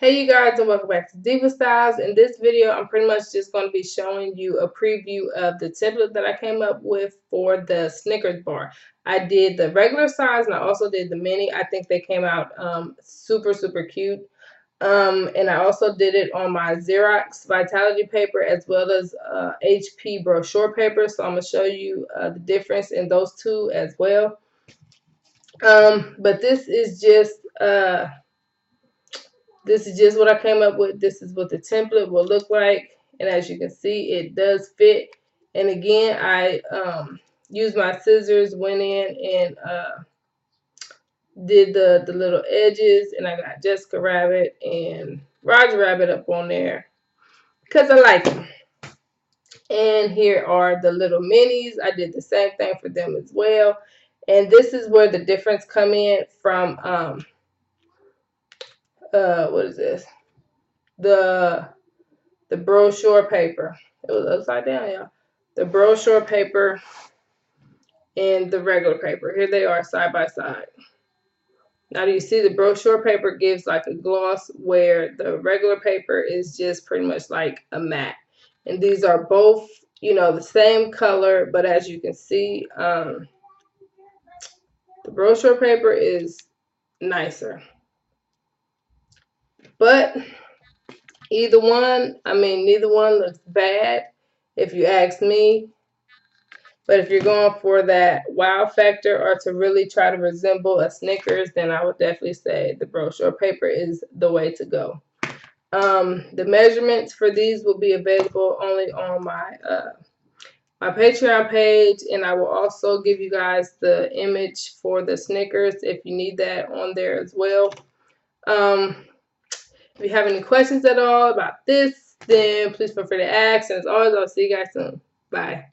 Hey you guys, and welcome back to Diva Styles. In this video, I'm pretty much just going to be showing you a preview of the template that I came up with for the Snickers bar. I did the regular size and I also did the mini. I think they came out super cute. And I also did it on my Xerox Vitality paper as well as HP brochure paper. So I'm going to show you the difference in those two as well. But this is just what I came up with. This is what the template will look like. And as you can see, it does fit. And again, I used my scissors, went in and did the little edges. And I got Jessica Rabbit and Roger Rabbit up on there because I like them. And here are the little minis. I did the same thing for them as well. And this is where the difference come in from, what is this? The brochure paper. It was upside down, y'all. The brochure paper and the regular paper. Here they are side by side. Now do you see the brochure paper gives like a gloss where the regular paper is just pretty much like a matte. And these are both, you know, the same color, but as you can see, the brochure paper is nicer. But either one, neither one looks bad if you ask me. But if you're going for that wow factor or to really try to resemble a Snickers, then I would definitely say the brochure paper is the way to go. The measurements for these will be available only on my my Patreon page, and I will also give you guys the image for the Snickers if you need that on there as well. If you have any questions at all about this, then please feel free to ask. And as always, I'll see you guys soon. Bye.